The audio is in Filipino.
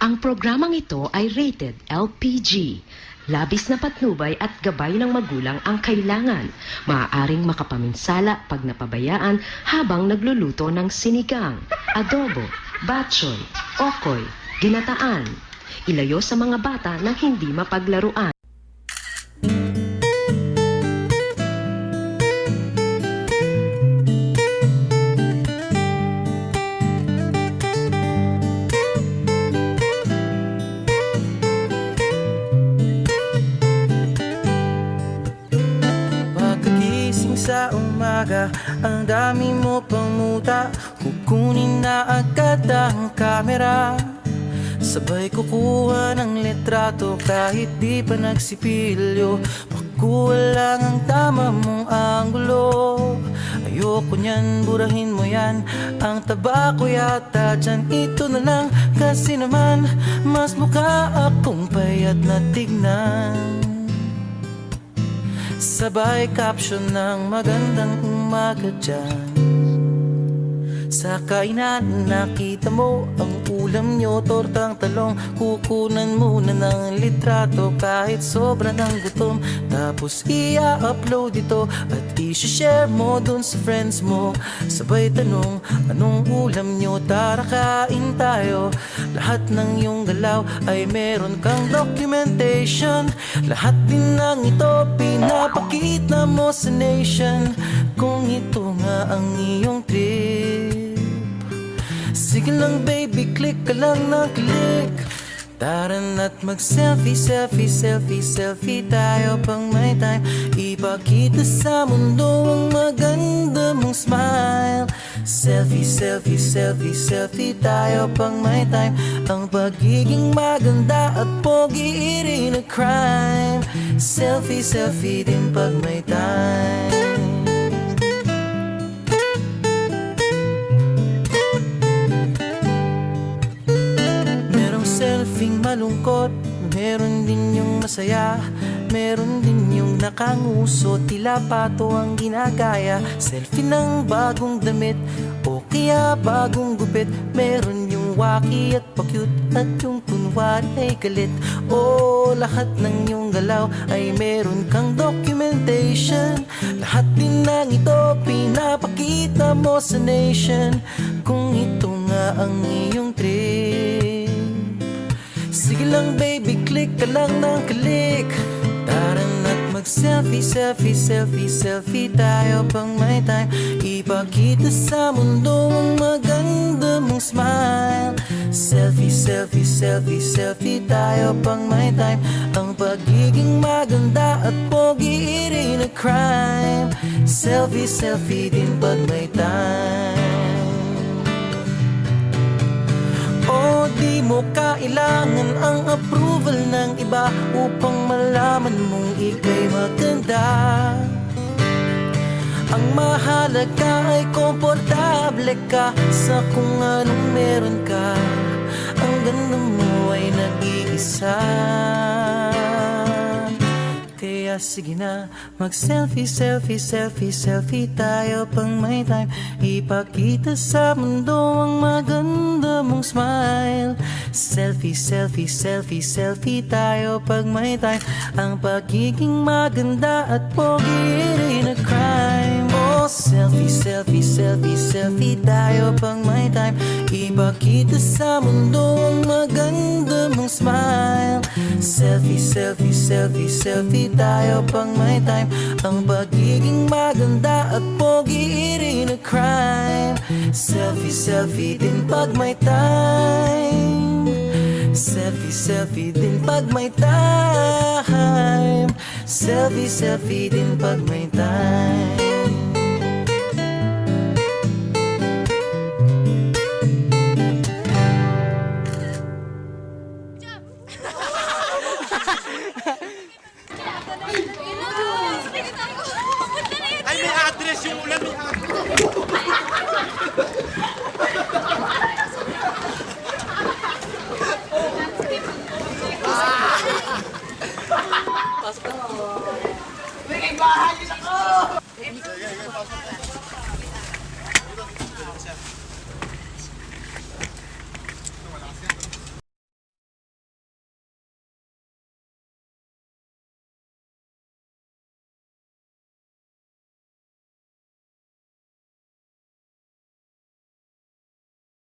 Ang programang ito ay rated LPG. Labis na patnubay at gabay ng magulang ang kailangan. Maaaring makapaminsala pag napabayaan habang nagluluto ng sinigang, adobo, batchoy, okoy, ginataan. Ilayo sa mga bata na hindi mapaglaruan. Sa umaga, ang dami mo pang muta. Kukunin na agad ang kamera. Sabay kukuha ng litrato kahit di pa nagsipilyo. Makuha lang ang tama mong anggulo. Ayoko niyan, burahin mo yan. Ang taba ko yata dyan, ito na lang. Kasi naman, mas mukha akong payat na tignan. Sabay caption ng magandang umaga dyan. Sa kainan nakita mo ang ulam nyo, tortang talong. Kukunan muna ng litrato kahit sobra ng gutom. Tapos i-upload ito at i-share mo dun sa friends mo. Sabay tanong, anong ulam nyo? Tara kain tayo. Lahat ng iyong galaw ay meron kang documentation. Lahat din ng ito pinapakita mo sa nation. Kung ito nga ang iyong trip, sige lang baby, click ka lang ng click. Tara na't mag-selfie, selfie, selfie, selfie tayo pang may time. Ipakita sa mundo ang maganda mong smile. Selfie, selfie, selfie, selfie tayo pang may time. Ang pagiging maganda at pogi rin na crime. Selfie, selfie din pag may time. Selfing malungkot, meron din yung masaya. Meron din yung nakanguso, tila pato ang ginagaya. Selfie ng bagong damit o kaya bagong gupit. Meron yung waki at pa-cute at yung kunwari ay galit. O lahat ng yung galaw ay meron kang documentation. Lahat din ng ito pinapakita mo sa nation. Kung ito nga ang iyong trip, sige lang baby, click ka lang ng click. Tara na't mag-selfie, selfie, selfie, selfie tayo pang may time. Ipakita sa mundo ang maganda mong smile. Selfie, selfie, selfie, selfie tayo pang may time. Ang pagiging maganda at pogi rin na crime. Selfie, selfie din pag may time. O di mo kailangan ang approval ng iba upang malaman mong ika'y maganda. Ang mahalaga ay komportable ka sa kung anong meron ka. Ang ganda mo ay nag-iisa. Kaya sige na, mag-selfie, selfie, selfie, selfie tayo pang may time. Ipakita sa mundo ang maganda mong smile. Selfie, selfie, selfie, selfie tayo pag may time. Ang pagiging maganda at pogi rin na crime. Oh, selfie, selfie, selfie, selfie tayo pang may time. Ipakita sa mundo ang maganda mong smile. Selfie, selfie, selfie, selfie tayo pang may time. Ang pagiging maganda at pogi rin na crime. Selfie, selfie din pag may time. Selfie, selfie din pag may time. Selfie, selfie din pag may time.